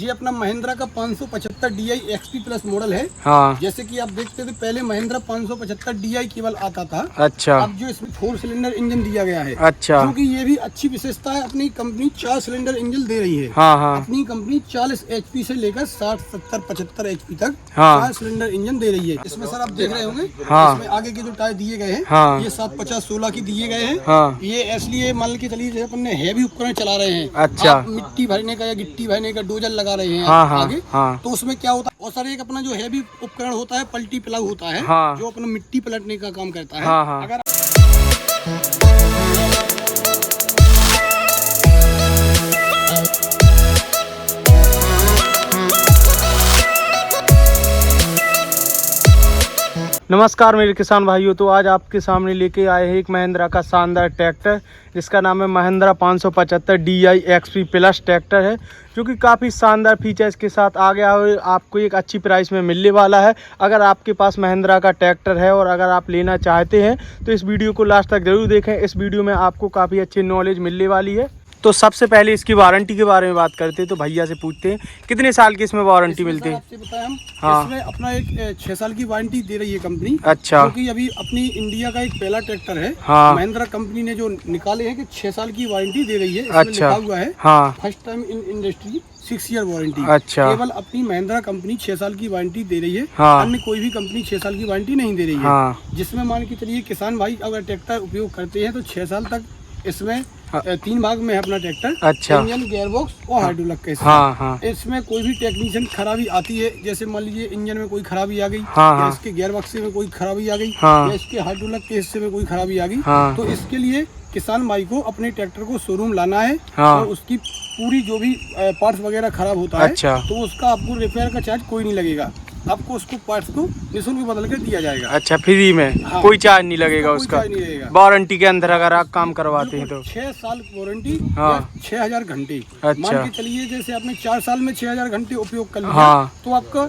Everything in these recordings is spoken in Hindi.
जी अपना महिंद्रा का 575 DI XP प्लस मॉडल है। हाँ। जैसे कि आप देखते थे पहले महिंद्रा 575 DI केवल आता था। अच्छा। अब जो इसमें 4 सिलेंडर इंजन दिया गया है। अच्छा। क्योंकि ये भी अच्छी विशेषता है, अपनी कंपनी 4 सिलेंडर इंजन दे रही है। हाँ हाँ। अपनी कंपनी 40 HP से लेकर 60, 70, 75 HP तक हाँ। 4 सिलेंडर इंजन दे रही है। इसमें सर आप देख रहे होंगे, हाँ। इसमें आगे के जो टायर दिए गए हैं, हाँ। ये 750-16 की दिए गए हैं। हाँ। ये इसलिए मान के चलिए जैसे अपन ने हैवी उपकरण चला रहे हैं। अच्छा। आप मिट्टी भरने का या गिट्टी भरने का डोजर लगा रहे हैं। हाँ हाँ आगे हाँ। तो उसमें क्या होता है, और सर एक अपना जो हैवी उपकरण होता है पलटी प्लाऊ होता है। हाँ। जो अपना मिट्टी पलटने का काम करता है। हाँ हाँ। अगर नमस्कार मेरे किसान भाइयों, तो आज आपके सामने लेके आए हैं एक महिंद्रा का शानदार ट्रैक्टर जिसका नाम है Mahindra 575 DI XP plus tractor है, जो कि काफ़ी शानदार फीचर्स के साथ आ गया है। आपको एक अच्छी प्राइस में मिलने वाला है। अगर आपके पास महिंद्रा का ट्रैक्टर है और अगर आप लेना चाहते हैं तो इस वीडियो को लास्ट तक ज़रूर देखें। इस वीडियो में आपको काफ़ी अच्छी नॉलेज मिलने वाली है। तो सबसे पहले इसकी वारंटी के बारे में बात करते हैं, तो भैया से पूछते हैं कितने साल की इसमें वारंटी मिलती है। आपसे बताएं हम, हाँ। इसमें अपना एक 6 साल की वारंटी दे रही है कंपनी। अच्छा। क्योंकि अभी अपनी इंडिया का एक पहला ट्रैक्टर है। हाँ। महिंद्रा कंपनी ने जो निकाले हैं कि 6 साल की वारंटी दे रही है। इसमें अच्छा। लिखा हुआ है हाँ। First time in industry 6 year warranty. अच्छा। केवल अपनी महिंद्रा कंपनी 6 साल की वारंटी दे रही है। हाँ। अन्य कोई भी कंपनी 6 साल की वारंटी नहीं दे रही है। हाँ। जिसमें मान के चलिए किसान भाई अगर ट्रैक्टर उपयोग करते हैं तो 6 साल तक इसमें 3 भाग में है अपना ट्रैक्टर। अच्छा। इंजन, गियरबॉक्स और हाइड्रोलिक के साथ। हाँ हाँ। इसमें कोई भी टेक्नीशियन खराबी आती है, जैसे मान लीजिए इंजन में कोई खराबी आ गई। हाँ। या हाँ। इसके गियरबॉक्स में कोई खराबी आ गई। हाँ। या इसके हाइड्रोलिक के हिस्से में कोई खराबी आ गई। हाँ। तो इसके लिए किसान भाई को अपने ट्रैक्टर को शोरूम लाना है। हाँ। और उसकी पूरी जो भी पार्ट्स वगैरह खराब होता है। अच्छा। तो उसका आपको रिपेयर का चार्ज कोई नहीं लगेगा। आपको उसको पार्ट्स को निःशुल्क बदल कर दिया जाएगा। अच्छा, फ्री में? हाँ। कोई चार्ज नहीं लगेगा कोई उसका? चार्ज नहीं लगेगा। वारंटी के अंदर अगर आप काम करवाते हैं तो 6 साल वारंटी। हाँ। या 6000 घंटे। अच्छा। मान के चलिए जैसे आपने 4 साल में 6000 घंटे उपयोग कर लिया। हाँ। तो आपका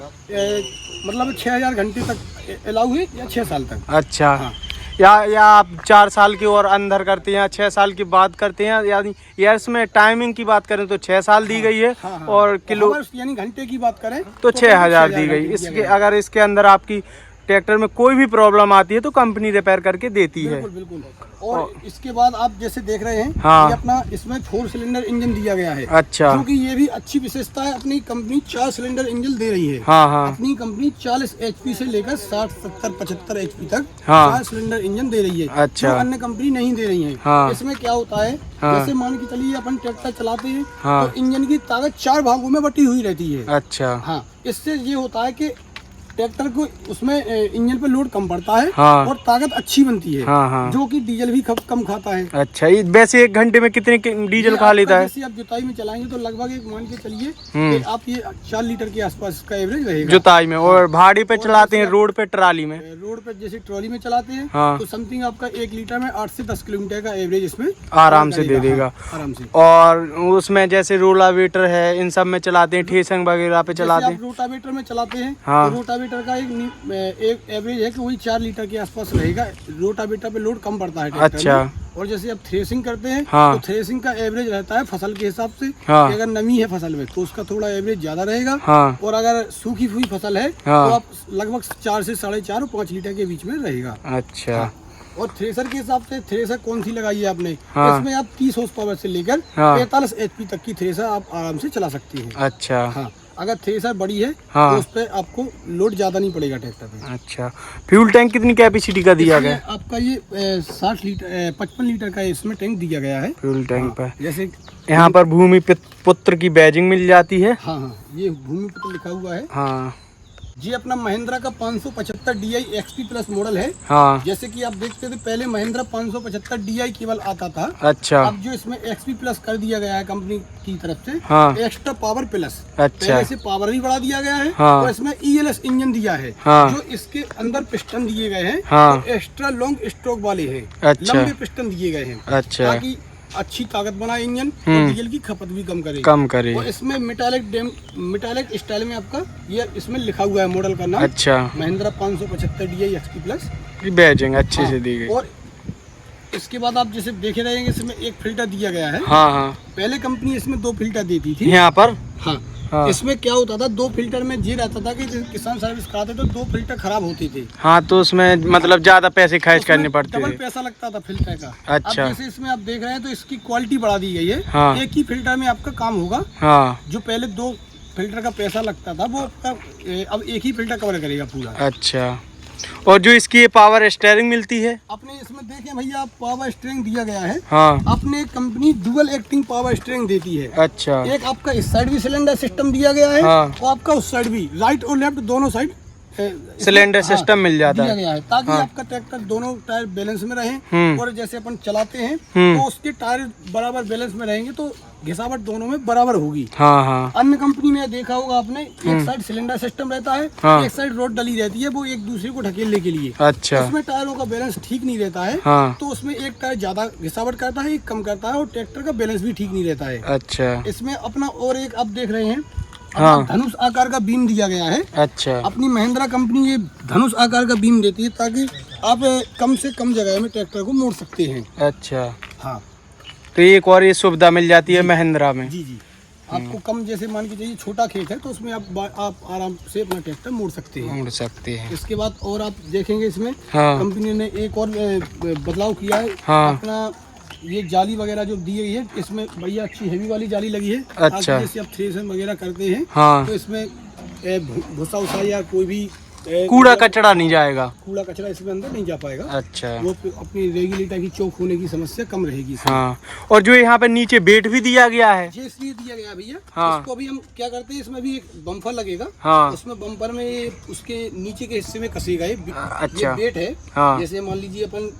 मतलब 6000 घंटे तक अलाउ है या 6 साल तक। अच्छा। हाँ। या आप 4 साल की और अंदर करते हैं, 6 साल की बात करते हैं, या इसमें टाइमिंग की बात करें तो 6 साल दी गई है। हाँ, हाँ। और किलो यानी घंटे की बात करें तो 6000 दी गई। इसके अगर इसके अंदर आपकी ट्रैक्टर में कोई भी प्रॉब्लम आती है तो कंपनी रिपेयर करके देती है। बिल्कुल बिल्कुल। और इसके बाद आप जैसे देख रहे हैं। हाँ। ये अपना इसमें 4 सिलेंडर इंजन दिया गया है। अच्छा। क्योंकि ये भी अच्छी विशेषता है, अपनी कंपनी 4 सिलेंडर इंजन दे रही है। हाँ हाँ। अपनी कंपनी 40 HP से लेकर 60, 70, 75 HP तक हाँ। 4 सिलेंडर इंजन दे रही है। अच्छा। जो अन्य कंपनी नहीं दे रही है। हाँ। इसमें क्या होता है, हाँ। जैसे मान के चलिए अपन ट्रैक्टर चलाते हैं। हाँ। तो इंजन की ताकत 4 भागों में बटी हुई रहती है। अच्छा। हाँ। इससे ये होता है कि ट्रैक्टर को उसमें इंजन पे लोड कम पड़ता है। हाँ। और ताकत अच्छी बनती है। हाँ हाँ। जो कि डीजल भी कम खाता है। अच्छा, ये वैसे 1 घंटे में कितने डीजल खा लेता है? जैसे आप जुताई में चलाएंगे तो लगभग एक मान के चलिए कि आप ये 4 लीटर के आसपास का एवरेज रहेगा जुताई में। और भाड़ी पे चलाते हैं, रोड पे, ट्राली में? रोड पे जैसे ट्रॉली में चलाते हैं। हाँ। तो समथिंग आपका 1 लीटर में 8 से 10 किलोमीटर का एवरेज इसमें आराम से दे देगा। हाँ, आराम से। और उसमें जैसे रोटावेटर है, इन सब में चलाते हैं, ठेसंग वगैरह पे चलाते हैं। रोटावेटर में चलाते हैं। हाँ। तो रोटावेटर का एक एवरेज है कि वही 4 लीटर के आसपास रहेगा। रोटावेटर पे लोड कम पड़ता है ट्रैक्टर अच्छा। में। और जैसे आप थ्रेसिंग करते हैं। हाँ। तो थ्रेसिंग का एवरेज रहता है फसल के हिसाब से। हाँ। कि अगर नमी है फसल में तो उसका थोड़ा एवरेज ज्यादा रहेगा। हाँ। और अगर सूखी हुई फसल है। हाँ। तो आप लगभग 4 से 4.5 और 5 लीटर के बीच में रहेगा। अच्छा। हाँ। और थ्रेसर के हिसाब से थ्रेसर कौन सी लगाई है आपने। हाँ। इसमें आप 30 हॉर्स पावर से लेकर हाँ। 45 HP तक की थ्रेसर आप आराम से चला सकती हैं। अच्छा। हाँ। अगर थ्रेसर बड़ी है। हाँ। तो उस पे आपको लोड ज्यादा नहीं पड़ेगा ट्रैक्टर पे। अच्छा। फ्यूल टैंक कितनी कैपेसिटी का दिया गया? आपका ये 60 लीटर 55 लीटर का इसमें टैंक दिया गया है फ्यूल टैंक पर। जैसे यहाँ पर भूमि पुत्र की बैजिंग मिल जाती है। हाँ हाँ, ये भूमि पुत्र लिखा हुआ है। हाँ। जी अपना महिंद्रा का 575 DI XP प्लस मॉडल है। हाँ। जैसे कि आप देखते थे पहले महिंद्रा 575 DI केवल आता था। अच्छा। अब जो इसमें XP प्लस कर दिया गया है कंपनी की तरफ से। हाँ। Extra power plus. अच्छा। पहले से पावर भी बढ़ा दिया गया है। हाँ। और इसमें ELS इंजन दिया है। हाँ। जो इसके अंदर पिस्टन दिए गए हैं। हाँ। तो एक्स्ट्रा लॉन्ग स्ट्रोक वाले हैं। अच्छा। लंबे पिस्टन दिए गए हैं। अच्छा। ताकि अच्छी ताकत बनाए इंजन और डीजल की खपत भी कम करे। और इसमें मेटालिक स्टाइल में आपका ये इसमें लिखा हुआ है मॉडल का नाम। अच्छा। Mahindra 575 DI XP plus badging अच्छे से दी गई। और इसके बाद आप जैसे देखे रहेंगे इसमें एक फिल्टर दिया गया है। हाँ हाँ। पहले कंपनी इसमें 2 फिल्टर देती थी। यहाँ पर? हाँ। हाँ। इसमें क्या होता था, 2 फिल्टर में ये रहता था कि किसान सर्विस कराते तो 2 फिल्टर खराब होते थे। हाँ, तो उसमें मतलब ज्यादा पैसे खर्च करने पड़ते डबल थे। पैसा लगता था फिल्टर का। अच्छा। अब जैसे इसमें आप देख रहे हैं तो इसकी क्वालिटी बढ़ा दी गई है। हाँ। एक ही फिल्टर में आपका काम होगा। हाँ। जो पहले 2 फिल्टर का पैसा लगता था वो आपका अब एक ही फिल्टर कवर करेगा पूरा। अच्छा। और जो इसकी ये पावर स्टीयरिंग मिलती है अपने इसमें देखें भैया, पावर स्टीयरिंग दिया गया है। हाँ। अपने company dual acting power steering देती है। अच्छा। एक आपका इस साइड भी सिलेंडर सिस्टम दिया गया है। हाँ। और आपका उस साइड भी, राइट और लेफ्ट दोनों साइड सिलेंडर सिस्टम मिल जाता दिया है। गया है, ताकि हाँ। आपका ट्रैक्टर दोनों टायर बैलेंस में रहे। और जैसे अपन चलाते हैं तो उसके टायर बराबर बैलेंस में रहेंगे तो घिसावट दोनों में बराबर होगी। हाँ हाँ। अन्य कंपनी में देखा होगा आपने, एक साइड सिलेंडर सिस्टम रहता है। हाँ। एक साइड रोड डली रहती है, वो एक दूसरे को ढकेलने के लिए। अच्छा। उसमें टायरों का बैलेंस ठीक नहीं रहता है। हाँ। तो उसमें एक टायर ज्यादा घिसावट करता है, एक कम करता है, और ट्रैक्टर का बैलेंस भी ठीक नहीं रहता है। अच्छा। इसमें अपना और एक आप देख रहे हैं, हाँ। धनुष आकार का बीम दिया गया है। अच्छा। अपनी महिंद्रा कंपनी ये धनुष आकार का बीम देती है, ताकि आप कम से कम जगह में ट्रैक्टर को मोड़ सकते हैं। अच्छा। हाँ। तो एक और ये सुविधा मिल जाती है महिंद्रा में। जी जी। आपको कम, जैसे मान के चलिए छोटा खेत है तो उसमें आप आराम से अपना ट्रैक्टर मोड़ सकते हैं। मोड़ सकते हैं। इसके बाद और आप देखेंगे इसमें हाँ। कंपनी ने एक और बदलाव किया है। हाँ। अपना ये जाली वगैरह जो दी गई है, इसमें भैया अच्छी हेवी वाली जाली लगी है। अच्छा। ताकि जैसे आप थ्रेसर वगैरह करते हैं हाँ। तो इसमें भूसा उसा या कोई भी कूड़ा कचरा नहीं जाएगा। कूड़ा कचरा इसमें अंदर नहीं जा पाएगा। अच्छा। वो अपनी रेगुलेटर की चौक होने की समस्या कम रहेगी इसमें। हाँ। और जो यहाँ पे नीचे बेट भी दिया गया है, ये इसलिए दिया गया भैया। हाँ। इसको अभी हम क्या करते हैं, इसमें भी एक बम्पर लगेगा। हाँ। उसमें बम्पर में ये उसके नीचे के हिस्से में कसेगा ये अच्छा। ये बेट है। हाँ। जैसे मान लीजिए अपन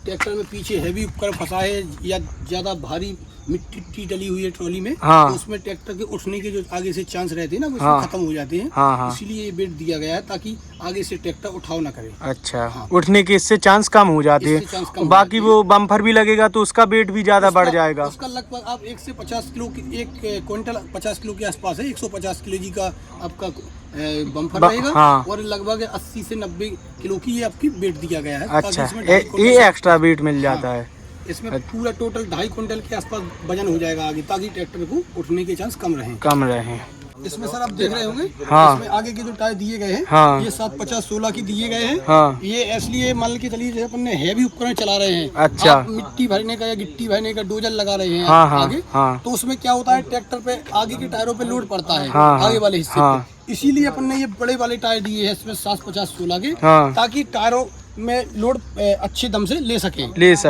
ट्रैक्टर में पीछे हैवी उपकरण फंसा है या ज्यादा भारी मिट्टी डली हुई है ट्रॉली में। हाँ। तो उसमें ट्रैक्टर के उठने के जो आगे से चांस रहते हैं ना, वो हाँ। इसमें खत्म हो जाते हैं। हाँ हाँ। इसीलिए ये बेट दिया गया है, ताकि आगे से ट्रैक्टर उठाव ना करे। अच्छा। हाँ। उठने के इससे चांस कम हो जाते इससे चांस कम हैं। हो बाकी जाते वो बम्पर भी लगेगा तो उसका वेट भी ज्यादा बढ़ जाएगा। उसका लगभग आप 1 से 50 किलो की, 1 क्विंटल 50 किलो के आसपास है। 150 किलो जी का आपका बम्पर रहेगा। हाँ। और लगभग 80 से 90 किलो की ये आपकी वेट दिया गया है। ताकि अच्छा। इसमें ये एक्स्ट्रा वेट मिल जाता है। इसमें पूरा टोटल 2.5 क्विंटल के आसपास वजन हो जाएगा आगे, ताकि ट्रैक्टर को उठने के चांस कम रहे। कम रहे। इसमें सर आप देख रहे होंगे। हाँ। इसमें आगे के जो टायर दिए गए हैं, हाँ। ये 750-16 की दिए गए हैं। हाँ। ये इसलिए मान के चलिए जैसे अपन ने हैवी उपकरण चला रहे हैं। अच्छा। आप मिट्टी भरने का या गिट्टी भरने का डोजर लगा रहे हैं। हाँ, हाँ, आगे। हाँ। तो उसमें क्या होता है, ट्रैक्टर पे आगे के टायरों पे लोड पड़ता है। हाँ, आगे वाले हिस्से हाँ। पे। इसीलिए अपन ने ये बड़े वाले टायर दिए हैं इसमें 750-16 के। हाँ। ताकि टायरों में लोड अच्छे दम से ले सके।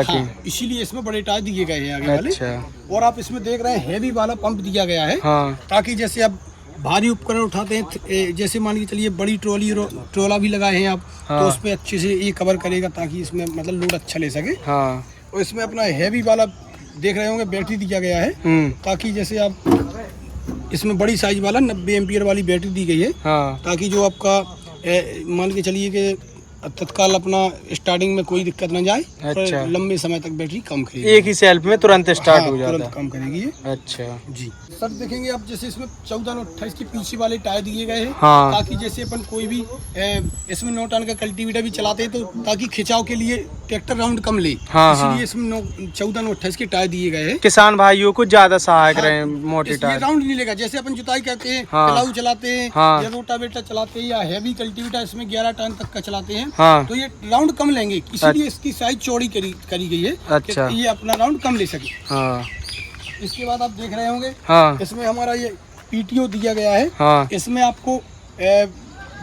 हाँ, इसीलिए इसमें बड़े टायर दिए गए हैं आगे वाले। अच्छा। और आप इसमें देख रहे हैं हैवी वाला पंप दिया गया है। हाँ। ताकि जैसे आप भारी उपकरण उठाते हैं, जैसे मान के चलिए बड़ी ट्रोला भी लगाए हैं आप। हाँ। तो उस पे अच्छे से ये कवर करेगा, ताकि इसमें मतलब लोड अच्छा ले सके। हाँ। और इसमें अपना हैवी वाला देख रहे होंगे बैटरी दिया गया है। ताकि जैसे आप इसमें बड़ी साइज वाला 90 एम्पियर वाली बैटरी दी गई है। हाँ। ताकि जो आपका मान के चलिए कि तत्काल अपना स्टार्टिंग में कोई दिक्कत न जाए। अच्छा। लंबे समय तक बैटरी कम करेगी। एक ही सेल्फ में तुरंत स्टार्ट हो जाता है। तुरंत कम करेगी ये। अच्छा जी सर, देखेंगे आप जैसे इसमें 14 और 28 के पीछे वाले टायर दिए गए हैं। हाँ। ताकि जैसे अपन कोई भी इसमें 9 टन का कल्टीवेटर भी चलाते हैं, तो ताकि खिंचाव के लिए ट्रैक्टर राउंड कम ले। हाँ, इसलिए हाँ। इसमें 14 और 28 के टायर दिए गए हैं। किसान भाइयों को ज्यादा सहायक रहे मोटे ये टायर। राउंड नहीं लेगा। जैसे अपन जुताई करते हैं, हाँ। प्लाऊ चलाते हैं, हाँ। या रोटावेटर चलाते हैं, या हैवी कल्टीवेटर इसमें 11 टन तक का चलाते हैं। हाँ। तो ये राउंड कम लेंगे, इसीलिए इसकी साइज चौड़ी करी गई है। अच्छा। कि ये अपना राउंड कम ले सके। हाँ। इसके बाद आप देख रहे होंगे। हाँ। इसमें हमारा ये पीटीओ दिया गया है। हाँ। इसमें आपको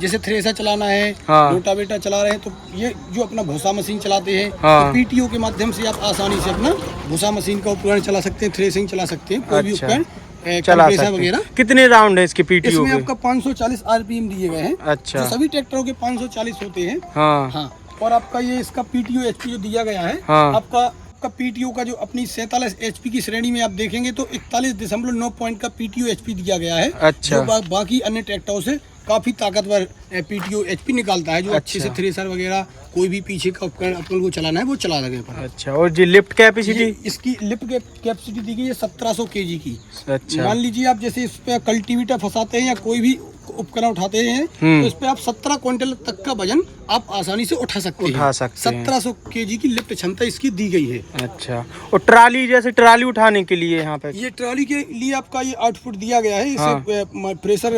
जैसे थ्रेसर चलाना है, हाँ। रोटावेटर चला रहे हैं, तो ये जो अपना भूसा मशीन चलाते हैं, हाँ। तो पीटीओ के माध्यम से आप आसानी से अपना भूसा मशीन का उपकरण चला सकते हैं, थ्रेसिंग चला सकते हैं, कोई भी अच्छा। उपकरण चला कंप्रेसर सकते वगैरह। हैं। कितने राउंड है इसके पीटीओ इसमें के? आपका 540 आरपीएम दिए गए हैं। अच्छा। तो सभी ट्रैक्टरों के 540 होते हैं। हाँ। हाँ। और आपका ये इसका पीटीओ एचपी जो दिया गया है, हाँ। आपका पीटीओ का जो अपनी 47 एचपी की श्रेणी में आप देखेंगे तो 41.9 पॉइंट का पीटीओ एचपी दिया गया है। अच्छा। जो बाकी अन्य ट्रैक्टरों से काफी ताकतवर पीटीओ एचपी निकालता है, जो अच्छे से थ्रेसर वगैरह कोई भी पीछे का उपकरण अपन को चलाना है वो चला लगे पर। अच्छा, और जी लिफ्ट कैपेसिटी? इसकी लिफ्ट कैपेसिटी दी गई है 1700 केजी की। अच्छा, मान लीजिए आप जैसे इस पे कल्टीवेटर फंसाते हैं या कोई भी उपकरण उठाते हैं तो इस पे आप 17 क्विंटल तक का वजन आप आसानी से उठा सकते हैं। 1700 केजी की लिफ्ट क्षमता इसकी दी गई है। अच्छा, और ट्राली, जैसे ट्राली उठाने के लिए यहाँ पे? ये ट्राली के लिए आपका ये आउटपुट दिया गया है। इसे प्रेशर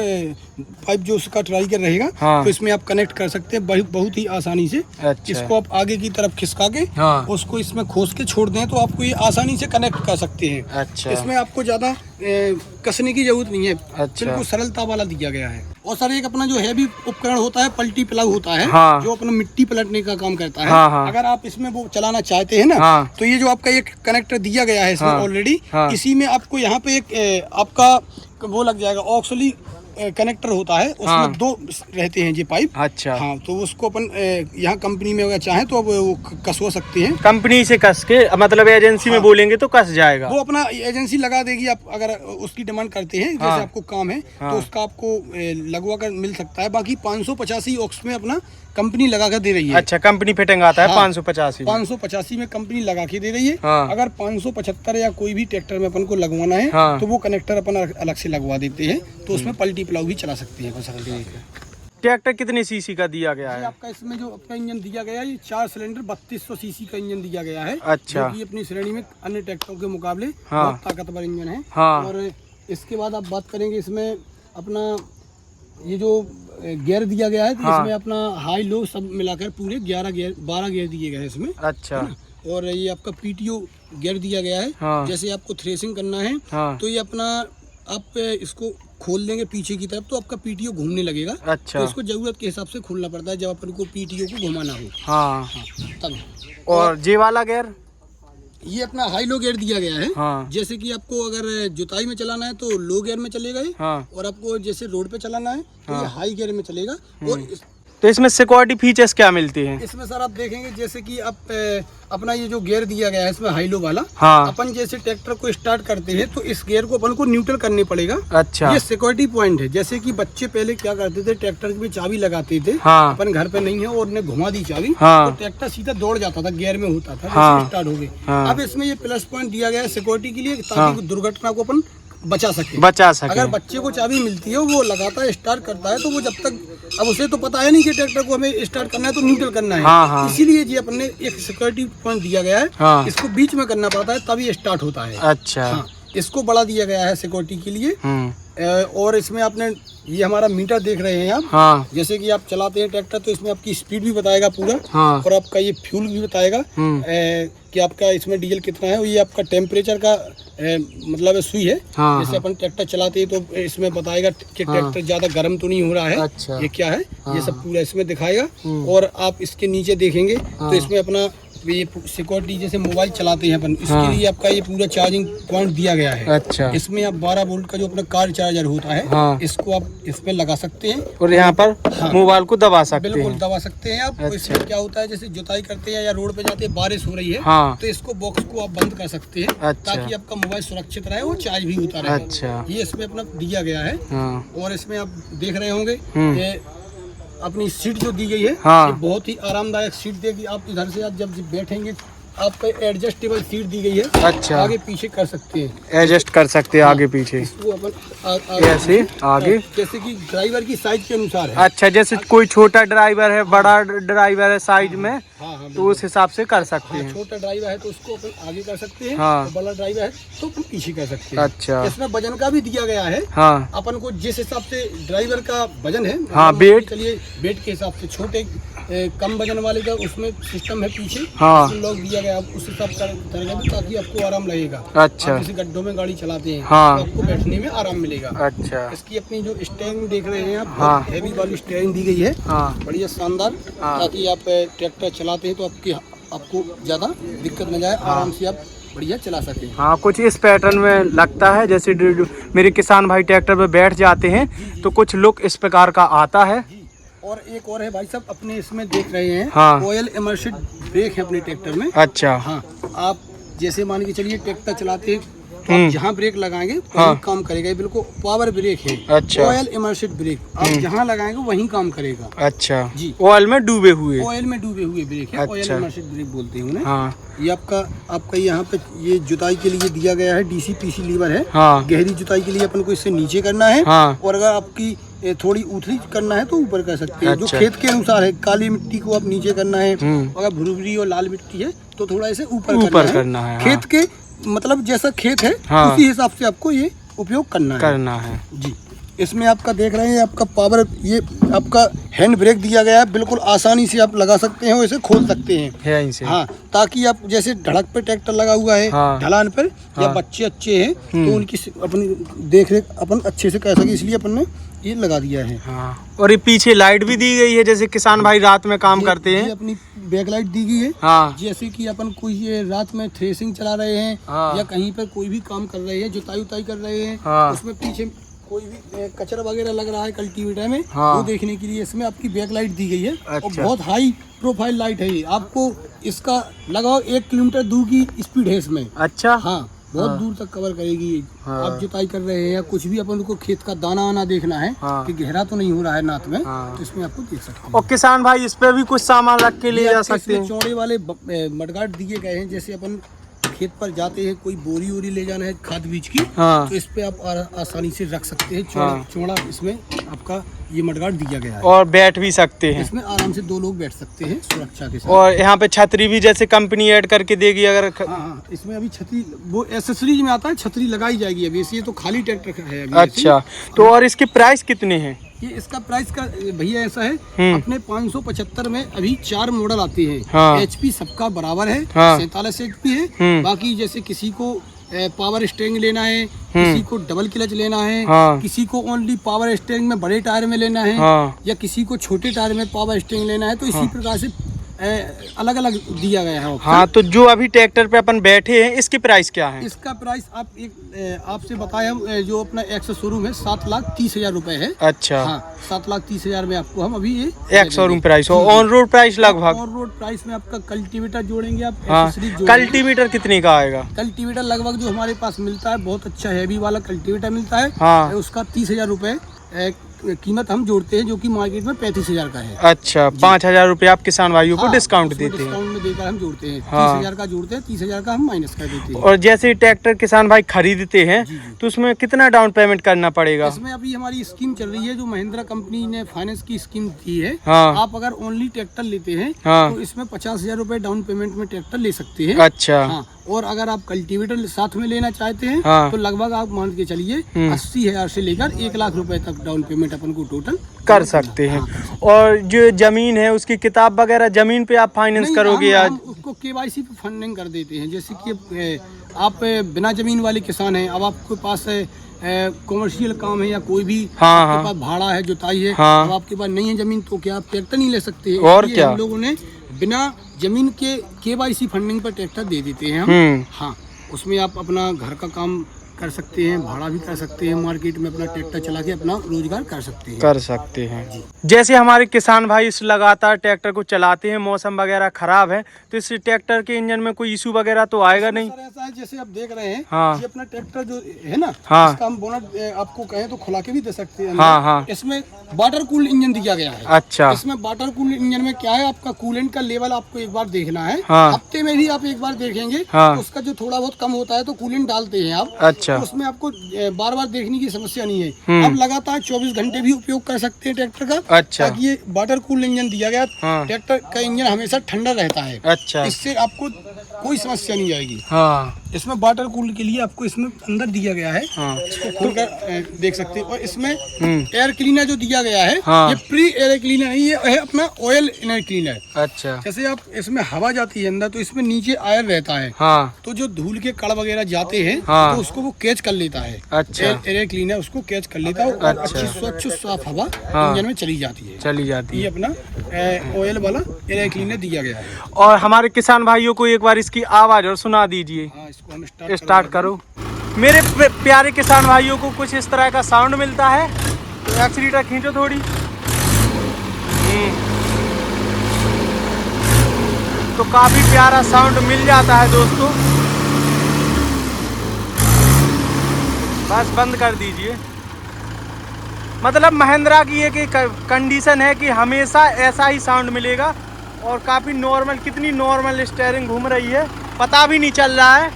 पाइप जो उसका ट्राली का रहेगा तो इसमें आप कनेक्ट कर सकते हैं बहुत ही आसानी से। अच्छा। इसको आप आगे की तरफ खिसका के उसको इसमें खोस के छोड़ दें तो आपको ये आसानी से कनेक्ट कर सकते हैं। अच्छा, इसमें आपको ज्यादा कसने की जरूरत नहीं है। अच्छा, बिल्कुल सरलता वाला दिया गया है। और सर एक अपना जो हैवी उपकरण होता है पलटी प्लग होता है, जो अपना मिट्टी पलटने का काम करता है। अगर आप इसमें वो चलाना चाहते हैं ना तो ये जो आपका एक कनेक्टर दिया गया है इसमें ऑलरेडी, इसी में आपको यहाँ पे एक आपका वो लग जाएगा ऑक्सिलरी कनेक्टर होता है, उसमें 2 रहते हैं ये पाइप। अच्छा, हाँ, तो उसको अपन यहाँ कंपनी में अगर चाहे तो अब वो कसवा सकते हैं। कंपनी से कस के, मतलब एजेंसी में बोलेंगे तो कस जाएगा, वो अपना एजेंसी लगा देगी। आप अगर उसकी डिमांड करते हैं जैसे आपको काम है तो उसका आपको लगवा कर मिल सकता है। बाकी 585 ऑक्स में अपना कंपनी लगा कर दे रही है। अच्छा, कंपनी फिटिंग आता है 585 में कंपनी लगा के दे रही है। अगर 575 या कोई भी ट्रैक्टर में अपन को लगवाना है तो वो कनेक्टर अपन अलग से लगवा देते हैं, तो उसमें पलटी प्लाऊ भी चला सकते हैं। ट्रैक्टर कितने सीसी का दिया गया है? आपका इसमें जो आपका इंजन दिया गया है ये 4 सिलेंडर 3200 सीसी का इंजन दिया गया है। अच्छा, जो कि अपनी श्रेणी में अन्य ट्रैक्टरों के मुकाबले बहुत ताकतवर इंजन है। और इसके बाद आप बात करेंगे इसमें अपना ये जो गियर दिया गया है तो इसमें अपना हाई लो सब मिलाकर पूरे 12 गियर दिए गए हैं इसमें। अच्छा, और ये आपका पीटीओ गियर दिया गया है। जैसे आपको थ्रेसिंग करना है तो ये अपना आप इसको खोल देंगे पीछे की तरफ तो आपका पीटीओ घूमने लगेगा। अच्छा, तो इसको जरूरत के हिसाब से खोलना पड़ता है जब अपन को पीटीओ को घुमाना हो। तब। और जे वाला गियर ये अपना हाई लो गियर दिया गया है। जैसे कि आपको अगर जुताई में चलाना है तो लो गियर में चलेगा ये, और आपको जैसे रोड पे चलाना है तो ये हाई गियर में चलेगा। और तो इसमें सिक्योरिटी फीचर्स क्या मिलते हैं? इसमें सर आप देखेंगे जैसे कि आप अपना ये जो गियर दिया गया है इसमें हाई लो वाला, अपन जैसे ट्रैक्टर को स्टार्ट करते हैं तो इस गियर को अपन को न्यूट्रल करने पड़ेगा। अच्छा, ये सिक्योरिटी पॉइंट है। जैसे कि बच्चे पहले क्या करते थे, ट्रैक्टर में चाबी लगाते थे, अपन घर पे नहीं है और उन्हें घुमा दी चाबी तो ट्रैक्टर सीधा दौड़ जाता था, गियर में होता था, स्टार्ट हो गए। अब इसमें ये प्लस पॉइंट दिया गया है सिक्योरिटी के लिए ताकि दुर्घटना को अपन बचा सके। अगर बच्चे को चाबी मिलती है वो लगाता है, स्टार्ट करता है, तो वो जब तक, अब उसे तो पता है नहीं कि ट्रैक्टर को हमें स्टार्ट करना है तो न्यूट्रल करना है। इसीलिए जी अपन ने एक सिक्योरिटी पॉइंट दिया गया है। इसको बीच में करना पड़ता है तभी स्टार्ट होता है। अच्छा, इसको बड़ा दिया गया है सिक्योरिटी के लिए। और इसमें आपने ये हमारा मीटर देख रहे हैं आप। जैसे कि आप चलाते हैं ट्रैक्टर तो इसमें आपकी स्पीड भी बताएगा पूरा, और आपका ये फ्यूल भी बताएगा कि आपका इसमें डीजल कितना है। ये आपका टेम्परेचर का मतलब सुई है। जैसे अपन ट्रैक्टर चलाते हैं तो इसमें बताएगा कि ट्रैक्टर ज्यादा गर्म तो नहीं हो रहा है। अच्छा, ये क्या है, ये सब पूरा इसमें दिखाएगा। और आप इसके नीचे देखेंगे तो इसमें अपना ये सिक्योरिटी जैसे मोबाइल चलाते हैं अपन, इसके लिए आपका ये पूरा चार्जिंग पॉइंट दिया गया है। अच्छा, इसमें आप 12 वोल्ट का जो अपना कार चार्जर होता है इसको आप इसमें लगा सकते हैं और यहाँ पर मोबाइल को दबा सकते हैं। बिल्कुल दबा सकते हैं आप। इसमें क्या होता है जैसे जुताई करते हैं या रोड पे जाते हैं, बारिश हो रही है तो इसको बॉक्स को आप बंद कर सकते हैं ताकि आपका मोबाइल सुरक्षित रहे और चार्ज भी होता रहे। अच्छा, ये इसमें अपना दिया गया है। और इसमें आप देख रहे होंगे अपनी सीट जो दी गई है ये बहुत ही आरामदायक सीट देगी। आप इधर से आप जब बैठेंगे आपको एडजस्टेबल सीट दी गई है। अच्छा, आगे पीछे कर सकते हैं, एडजस्ट कर सकते हैं आगे पीछे। इसको अपन ऐसे आगे जैसे कि ड्राइवर की साइज के अनुसार है। अच्छा, जैसे कोई छोटा ड्राइवर है, बड़ा ड्राइवर है साइज में, तो उस हिसाब से कर सकते हैं। छोटा ड्राइवर है तो उसको अपन आगे कर सकते हैं, बड़ा ड्राइवर है तो अपन पीछे कर सकते हैं। अच्छा, इसमें वजन का भी दिया गया है। अपन को जिस हिसाब से ड्राइवर का वजन है, वेट, चलिए वेट के हिसाब से छोटे कम वजन वाले का उसमें सिस्टम है पीछे, लॉक दिया गया, उस हिसाब से ताकि आपको आराम लगेगा। अच्छा, जैसे गड्ढों में गाड़ी चलाते हैं तो आपको बैठने में आराम मिलेगा। अच्छा, इसकी अपनी जो स्टीयरिंग देख रहे हैं आप, हैवी वाली स्टीयरिंग दी गई है, बढ़िया शानदार, ताकि आप ट्रैक्टर चलाते हैं तो आपको ज्यादा दिक्कत न जाए, आराम से आप बढ़िया चला सके। हाँ, कुछ इस पैटर्न में लगता है जैसे मेरे किसान भाई ट्रैक्टर पे बैठ जाते हैं तो कुछ लुक इस प्रकार का आता है। और एक और है भाई साहब, अपने इसमें देख रहे हैं ऑयल इमर्सिव ब्रेक है अपने ट्रैक्टर में। अच्छा, हाँ, आप जैसे मान के चलिए ट्रैक्टर चलाते हैं तो आप जहाँ ब्रेक लगाएंगे वहीं काम करेगा। ये बिल्कुल पावर ब्रेक है। अच्छा। ऑयल इमर्सिव ब्रेक, आप जहाँ लगाएंगे वहीं काम करेगा। अच्छा जी, ऑयल में डूबे हुए ब्रेक है। ऑयल इमर्सिव ब्रेक बोलते हैं उन्हें। हाँ। ये आपका यहाँ पे ये जुताई के लिए दिया गया है, डीसी पीसी लीवर है। हाँ। गहरी जुताई के लिए अपन को इससे नीचे करना है। हाँ। और अगर आपकी थोड़ी उथली करना है तो ऊपर कर सकते हैं। अच्छा। जो खेत के अनुसार है, काली मिट्टी को आप नीचे करना है, अगर भुरभुरी और लाल मिट्टी है तो थोड़ा ऐसे ऊपर करना है। खेत के मतलब जैसा खेत है उसी हिसाब से आपको ये उपयोग करना है जी। इसमें आपका देख रहे हैं आपका पावर, ये आपका हैंड ब्रेक दिया गया है। बिल्कुल आसानी से आप लगा सकते हैं और इसे खोल सकते हैं। हाँ, ताकि आप जैसे ढड़क पे ट्रैक्टर लगा हुआ है, ढलान पर या बच्चे अच्छे हैं तो उनकी अपनी देख रेख अपन अच्छे से कर सके, इसलिए अपन ने ये लगा दिया है। हाँ। और ये पीछे लाइट भी दी गई है, जैसे किसान भाई रात में काम करते हैं। अपनी बैक लाइट दी गई है। हाँ। जैसे कि अपन कोई ये रात में थ्रेसिंग चला रहे हैं या कहीं पर कोई भी काम कर रहे हैं, जुताई उताई कर रहे हैं, उसमें पीछे कोई भी कचरा वगैरह लग रहा है कल्टीवेटर में, वो देखने के लिए इसमें आपकी बैक लाइट दी गई है। अच्छा। और बहुत हाई प्रोफाइल लाइट है ये। आपको इसका लगाओ 1 किलोमीटर दूर की स्पीड है इसमें। अच्छा। हाँ, बहुत दूर तक कवर करेगी। आप जुताई कर रहे हैं या कुछ भी अपन को खेत का दाना आना देखना है कि गहरा तो नहीं हो रहा है नाथ में, तो इसमें आपको देख सकते हैं। और किसान भाई इस पे भी कुछ सामान रख के ले जा सकते हैं। चौड़े वाले मडगार्ड दिए गए हैं। जैसे अपन खेत पर जाते हैं, कोई बोरी वोरी ले जाना है खाद बीज की, तो इस पे आप आसानी से रख सकते हैं। चौड़ा इसमें आपका ये मडगार्ड दिया गया है। और बैठ भी सकते हैं इसमें, आराम से 2 लोग बैठ सकते हैं सुरक्षा के साथ। और यहाँ पे छतरी भी जैसे कंपनी ऐड करके देगी अगर। हाँ, इसमें अभी छतरी वो एसेसरीज में आता है, छतरी लगाई जाएगी अभी। ये तो खाली ट्रैक्टर है अभी। अच्छा, तो और इसके प्राइस कितने हैं? ये इसका प्राइस का भैया ऐसा है, अपने 575 में अभी 4 मॉडल आते हैं। HP सबका बराबर है, 47 HP है। बाकी जैसे किसी को पावर स्टेयरिंग लेना है, किसी को डबल क्लच लेना है, किसी को ओनली पावर स्टेयरिंग में बड़े टायर में लेना है, या किसी को छोटे टायर में पावर स्टेयरिंग लेना है, तो इसी प्रकार से अलग अलग दिया गया है। हाँ, तो जो अभी ट्रैक्टर पे अपन बैठे हैं इसकी प्राइस क्या है? इसका प्राइस आपसे बताया, जो अपना एक्स शोरूम है 7,30,000 रुपए है। अच्छा। हाँ, 7,30,000 में आपको हम अभी ये एक्स शोरूम प्राइस। और ऑन रोड प्राइस लगभग? ऑन रोड प्राइस में आपका कल्टीवेटर जोड़ेंगे आप। कल्टीवेटर कितने का आएगा? कल्टीवेटर लगभग जो हमारे पास मिलता है, बहुत अच्छा हैवी वाला कल्टीवेटर मिलता है। उसका 30,000 रुपए कीमत हम जोड़ते हैं, जो कि मार्केट में 35,000 का है। अच्छा, 5,000 रुपए आप किसान भाइयों को डिस्काउंट देते हैं? डिस्काउंट में देकर हम जोड़ते हैं। 30,000 का जोड़ते हैं, 30,000 का हम माइनस कर देते हैं। और जैसे ट्रैक्टर किसान भाई खरीदते हैं तो उसमें कितना डाउन पेमेंट करना पड़ेगा? इसमें अभी हमारी स्कीम चल रही है, जो महिंद्रा कंपनी ने फाइनेंस की स्कीम दी है। आप अगर ओनली ट्रैक्टर लेते हैं तो इसमें 50,000 रुपए डाउन पेमेंट में ट्रैक्टर ले सकते हैं। अच्छा। और अगर आप कल्टीवेटर साथ में लेना चाहते हैं तो लगभग आप मान के चलिए 80,000 से लेकर 1 लाख रुपए तक डाउन पेमेंट अपन को टोटल कर सकते हैं। और जो जमीन है उसकी किताब वगैरह जमीन पे आप फाइनेंस करोगे या? हम उसको KYC पे फंडिंग कर देते हैं। जैसे कि आप बिना जमीन वाले किसान हैं, अब आपके पास कॉमर्शियल काम है या कोई भी आपके पास भाड़ा है, जुताई है, अब आपके पास नहीं है जमीन, तो क्या आप ट्रैक्टर नहीं ले सकते? और क्या, हम लोगों ने बिना जमीन के KYC फंडिंग पर ट्रैक्टर दे देते हैं हम। हाँ, उसमें आप अपना घर का काम कर सकते हैं, भाड़ा भी कर सकते हैं, मार्केट में अपना ट्रैक्टर चला के अपना रोजगार कर सकते हैं। जैसे हमारे किसान भाई इस लगातार ट्रैक्टर को चलाते हैं, मौसम वगैरह खराब है, तो इस ट्रैक्टर के इंजन में कोई इशू वगैरह तो आएगा नहीं? सर ऐसा है, जैसे आप देख रहे हैं, हाँ। ये अपना ट्रैक्टर जो है ना, इसका हम बोनट आपको कहें तो खुला के भी दे सकते हैं। इसमें वाटर कूल्ड इंजन दिया गया है। अच्छा। इसमें वाटर कूल्ड इंजन में क्या है, आपका कूलेंट का लेवल आपको एक बार देखना है। हफ्ते में भी आप एक बार देखेंगे तो उसका जो थोड़ा बहुत कम होता है तो कूलेंट डालते हैं आप। अच्छा। तो उसमें आपको बार बार देखने की समस्या नहीं है। आप लगातार 24 घंटे भी उपयोग कर सकते हैं ट्रैक्टर का। अच्छा। ताकि ये वाटर कूल्ड इंजन दिया गया, ट्रैक्टर का इंजन हमेशा ठंडा रहता है। अच्छा। इससे आपको कोई समस्या नहीं आएगी। इसमें वाटर कूल्ड के लिए आपको इसमें अंदर दिया गया है, इसको खोलकर देख सकते हैं। और इसमें एयर क्लीनर जो दिया गया है, ये प्री एयर क्लीनर नहीं, ये है अपना ऑयल इनर क्लीनर। अच्छा। जैसे आप इसमें हवा जाती है अंदर, तो इसमें नीचे आयर रहता है। तो जो धूल के कण वगैरह जाते हैं तो उसको वो कैच कर लेता है। अच्छा। एयर क्लीनर उसको कैच कर लेता है और अच्छी स्वच्छ साफ हवा इंजन में चली जाती है। ये अपना ऑयल वाला एयर क्लीनर दिया गया है। और हमारे किसान भाइयों को एक बार इसकी आवाज और सुना दीजिए। इसको हम स्टार्ट करो। मेरे प्यारे किसान भाइयों को कुछ इस तरह का साउंड मिलता है, तो एक्सीलेटर खींचो थोड़ी। तो काफी प्यारा साउंड मिल जाता है दोस्तों। बस बंद कर दीजिए। मतलब महिंद्रा की एक कंडीशन है कि हमेशा ऐसा ही साउंड मिलेगा और काफ़ी नॉर्मल, कितनी नॉर्मल स्टीयरिंग घूम रही है पता भी नहीं चल रहा है।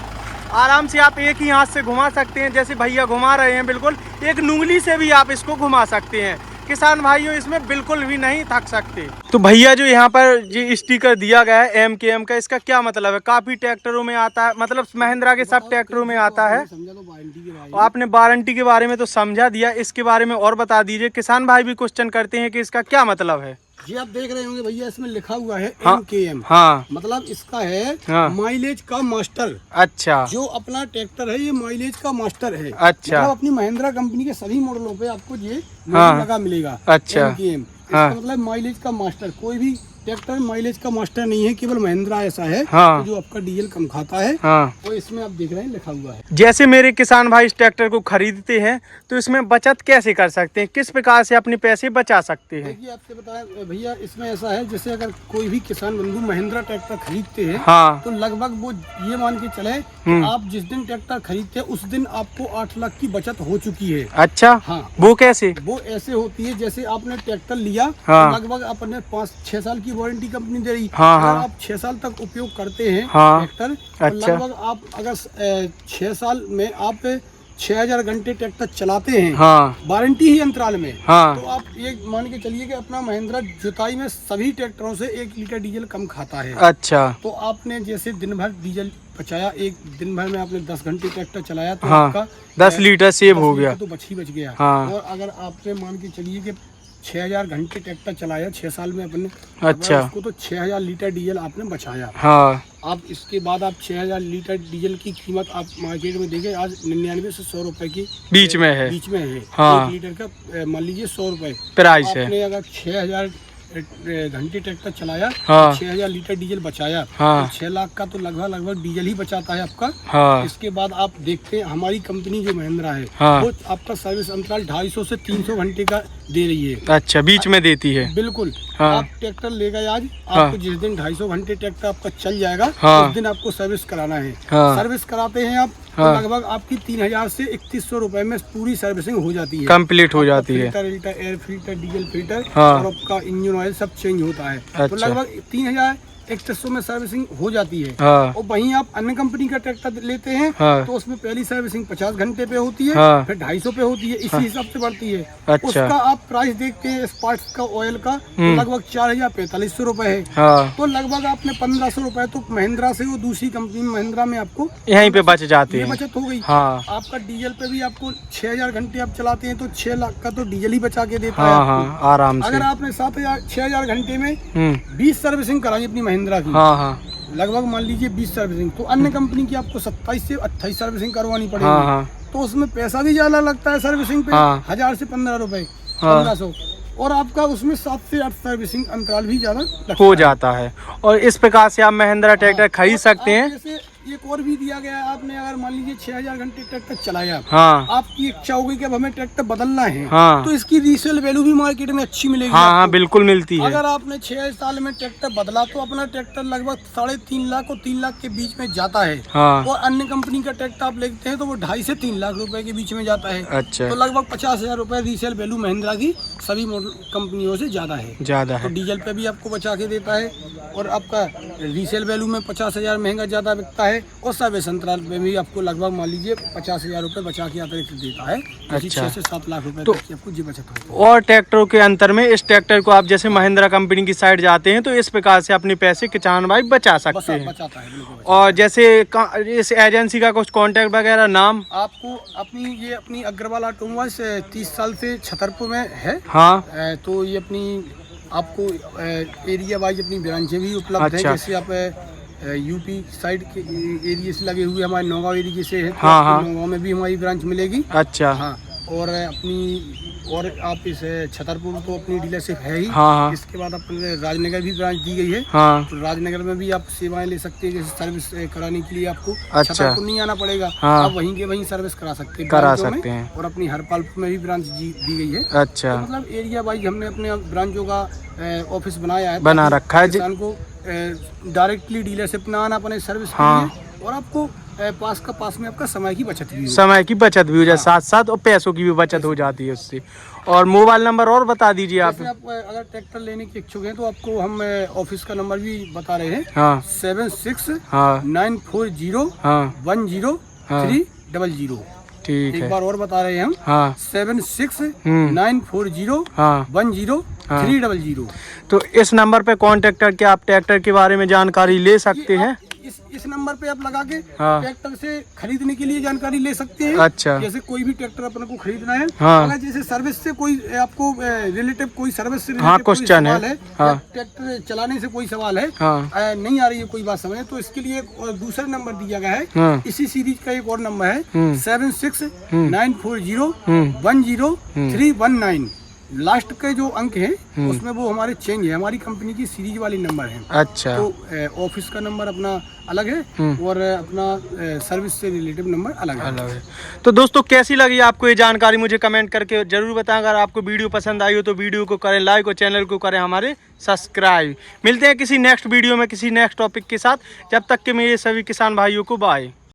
आराम से आप एक ही हाथ से घुमा सकते हैं, जैसे भैया घुमा रहे हैं, बिल्कुल एक उंगली से भी आप इसको घुमा सकते हैं। किसान भाइयों इसमें बिल्कुल भी नहीं थक सकते। तो भैया जो यहाँ पर जी स्टिकर दिया गया है MKM का, इसका क्या मतलब है? काफ़ी ट्रैक्टरों में आता है, मतलब महिंद्रा के सब ट्रैक्टरों में आता है। आपने वारंटी के बारे में तो समझा दिया, इसके बारे में और बता दीजिए। किसान भाई भी क्वेश्चन करते हैं कि इसका क्या मतलब है। ये आप देख रहे होंगे भैया, इसमें लिखा हुआ है हाँ, MKM। हाँ, मतलब इसका है हाँ, माइलेज का मास्टर। अच्छा, जो अपना ट्रैक्टर है ये माइलेज का मास्टर है। अच्छा, मतलब अपनी महिंद्रा कंपनी के सभी मॉडलों पे आपको ये हाँ, लगा मिलेगा। अच्छा, MKM हाँ, इसका मतलब माइलेज का मास्टर। कोई भी ट्रैक्टर माइलेज का मास्टर नहीं है, केवल महिंद्रा ऐसा है हाँ, जो आपका डीजल कम खाता है। हाँ। और इसमें आप देख रहे हैं लिखा हुआ है। जैसे मेरे किसान भाई इस ट्रैक्टर को खरीदते हैं तो इसमें बचत कैसे कर सकते हैं, किस प्रकार से अपने पैसे बचा सकते हैं? देखिए आपसे बताया भैया, इसमें ऐसा है जैसे अगर कोई भी किसान बंधु महिंद्रा ट्रैक्टर खरीदते हैं, हाँ, तो लगभग वो ये मान के चले आप जिस दिन ट्रैक्टर खरीदते हैं उस दिन आपको 8 लाख की बचत हो चुकी है। अच्छा, हाँ, वो कैसे? वो ऐसे होती है जैसे आपने ट्रैक्टर लिया, हाँ, तो लगभग अपने 5-6 साल की वारंटी कंपनी दे रही। हाँ, अगर हाँ, आप 6 साल तक उपयोग करते हैं हाँ, ट्रैक्टर, अच्छा, लगभग आप अगर 6 साल में आप 6000 घंटे ट्रैक्टर चलाते हैं, हाँ, वारंटी ही अंतराल में, हाँ, तो आप ये मान के चलिए कि अपना महिंद्रा जुताई में सभी ट्रैक्टरों से 1 लीटर डीजल कम खाता है। अच्छा, तो आपने जैसे दिन भर डीजल बचाया, एक दिन भर में आपने 10 घंटे ट्रैक्टर चलाया, तो हाँ, आपका 10 लीटर सेव हो गया। तो बच गया। हाँ, और अगर आपने मान के चलिए कि 6000 घंटे ट्रैक्टर चलाया 6 साल में अपने, अच्छा, उसको तो 6000 लीटर डीजल आपने बचाया। हाँ, आप इसके बाद आप 6000 लीटर डीजल की कीमत आप मार्केट में देखें, आज 99 से 100 रुपए की बीच में है। हाँ, 1 लीटर का मान लीजिए 100 रुपए प्राइस है। आपने अगर 6000 घंटे ट्रैक्टर चलाया, हाँ, 6000 लीटर डीजल बचाया, हाँ, तो 6 लाख का तो लगभग डीजल ही बचाता है आपका। हाँ, इसके बाद आप देखते हैं हमारी कंपनी जो महिंद्रा है, हाँ, वो आपका सर्विस अंतराल 250 से 300 घंटे का दे रही है। अच्छा, बीच में देती है। बिल्कुल। हाँ, आप ट्रैक्टर ले गए आज, हाँ, आपको जिस दिन 250 घंटे ट्रैक्टर आपका चल जाएगा, हाँ, उस दिन आपको सर्विस कराना है। हाँ, सर्विस कराते हैं आप, हाँ, तो लगभग आपकी 3000 से 3100 रुपए में पूरी सर्विसिंग हो जाती है, कंप्लीट हो जाती है। Filter, air filter, diesel filter, हाँ, और आपका इंजन ऑयल सब चेंज होता है। तो अच्छा, लगभग 3100 में सर्विसिंग हो जाती है। हाँ, और वहीं आप अन्य कंपनी का ट्रैक्टर लेते हैं, हाँ, तो उसमें पहली सर्विसिंग 50 घंटे पे होती है, हाँ, फिर 250 पे होती है, इसी हिसाब से बढ़ती है। अच्छा, उसका आप प्राइस देखते हैं स्पार्क्स का, ऑयल का, तो लगभग 4045 रुपए है। हाँ, तो लगभग आपने 1500 रुपए तो महिंद्रा से वो दूसरी कंपनी महिंद्रा में आपको यहीं पे बच जाते ये हैं। बचत हो गई। हाँ, आपका डीजल पे भी आपको 6000 घंटे आप चलाते हैं तो 6 लाख का तो डीजल ही बचा के देता हाँ, है आपको। हाँ, आराम से। अगर आपने 6000 घंटे में 20 सर्विसिंग कराई अपनी महिंद्रा की, हाँ, हाँ, लगभग मान लीजिए 20 सर्विसिंग, तो अन्य कंपनी की आपको 27 से 28 सर्विसिंग करवानी पड़ेगी। हाँ, हाँ, तो उसमें पैसा भी ज्यादा लगता है सर्विसिंग पे, हाँ, 1000 से 15 रुपए, हाँ, 1500, और आपका उसमें 7 से 8 सर्विसिंग अंतराल भी ज्यादा लगता हो है। जाता है। और इस प्रकार से आप महिंद्रा ट्रैक्टर खरीद सकते हैं। जैसे एक और भी दिया गया है, आपने अगर मान लीजिए 6000 घंटे ट्रैक्टर चलाया, हाँ, आपकी इच्छा होगी कि अब हमें ट्रैक्टर बदलना है, हाँ, तो इसकी रीसेल वैल्यू भी मार्केट में अच्छी मिलेगी। हाँ, हाँ, आपको। बिल्कुल मिलती है। अगर आपने 6 साल में ट्रैक्टर बदला तो अपना ट्रैक्टर लगभग 3.5 लाख और 3 लाख के बीच में जाता है। हाँ, और अन्य कंपनी का ट्रैक्टर आप लेते हैं तो वो 2.5 से 3 लाख रुपए के बीच में जाता है। अच्छा, तो लगभग 50,000 रुपए रीसेल वैल्यू महिंद्रा की सभी मॉडल कंपनियों से ज्यादा है। ज्यादा तो है। डीजल पे भी आपको बचा के देता है, और आपका रीसेल वैल्यू में 50,000 महंगा ज्यादा बिकता है, और सर्विस अंतराल में भी आपको लगभग मान लीजिए 50,000 रुपए बचा के अतिरिक्त देता है। अच्छा। 6 से 7 लाख रुपए तो तक की आपको जी बचत होती है। और ट्रैक्टरों के अंतर में इस ट्रैक्टर को आप जैसे महिंद्रा कंपनी की साइड जाते हैं तो इस प्रकार से अपने पैसे किसान भाई बचा सकते हैं। बचाता है बिल्कुल। और जैसे इस एजेंसी का कुछ कांटेक्ट वगैरह, नाम? आपको अपनी अग्रवाल ऑटोमोबाइल्स 30 साल से छतरपुर में है। हाँ, तो ये अपनी आपको एरिया वाइज अपनी ब्रांचें भी उपलब्ध अच्छा। है। जैसे आप यूपी साइड के एरिया से लगे हुए हमारे नौगांव एरिया से है, तो हाँ, हाँ, नौगांव में भी हमारी ब्रांच मिलेगी। अच्छा, हाँ, और आप इस छतरपुर तो अपनी डीलरशिप है ही। हाँ, हाँ, इसके बाद अपने राजनगर भी ब्रांच दी गई है। हाँ, तो राजनगर में भी आप सेवाएं ले सकते हैं, जैसे सर्विस कराने के लिए आपको अच्छा। छतरपुर नहीं आना पड़ेगा। हाँ, आप वहीं के वहीं सर्विस करा सकते हैं, करा ब्रांचों में। सकते हैं। और अपनी हरपालपुर में भी ब्रांच दी गई है। अच्छा, तो मतलब एरिया वाइज हमने अपने ब्रांचों का ऑफिस बनाया है, बना ताकि रखा है। किसान को डायरेक्टली डीलरशिप ना आना पड़े सर्विस के हाँ, लिए, और आपको पास में आपका समय की बचत भी हो, समय की बचत भी हो जाए, साथ साथ और पैसों की भी बचत हो जाती है उससे। और मोबाइल नंबर और बता दीजिए आप। आप अगर ट्रैक्टर लेने के इच्छुक हैं तो आपको हम ऑफिस का नंबर भी बता रहे हैं। हाँ 7694010300। ठीक है, एक बार और बता रहे हैं हम। हाँ 7694010300। तो इस नंबर पे कांटेक्ट करके आप ट्रैक्टर के बारे में जानकारी ले सकते हैं। इस नंबर पे आप लगा के हाँ। ट्रैक्टर से खरीदने के लिए जानकारी ले सकते हैं। अच्छा, जैसे कोई भी ट्रैक्टर अपने को खरीदना है, हाँ। अगर जैसे सर्विस से कोई आपको रिलेटिव कोई सर्विस से हाँ, क्वेश्चन है, हाँ। ट्रैक्टर चलाने से कोई सवाल है, हाँ। नहीं आ रही है कोई बात समझ, तो इसके लिए दूसरा नंबर दिया गया है। हाँ। इसी सीरीज का एक और नंबर है 7694010319। लास्ट के जो अंक हैं उसमें वो हमारे चेंज है, हमारी कंपनी की सीरीज वाली नंबर है। अच्छा, तो ऑफिस का नंबर अपना अलग है और अपना सर्विस से रिलेटिव नंबर अलग है। तो दोस्तों कैसी लगी आपको ये जानकारी मुझे कमेंट करके जरूर बताएं। अगर आपको वीडियो पसंद आई हो तो वीडियो को करें लाइक और चैनल को करें हमारे सब्सक्राइब। मिलते हैं किसी नेक्स्ट वीडियो में किसी नेक्स्ट टॉपिक के साथ। जब तक के मेरे सभी किसान भाइयों को बाय।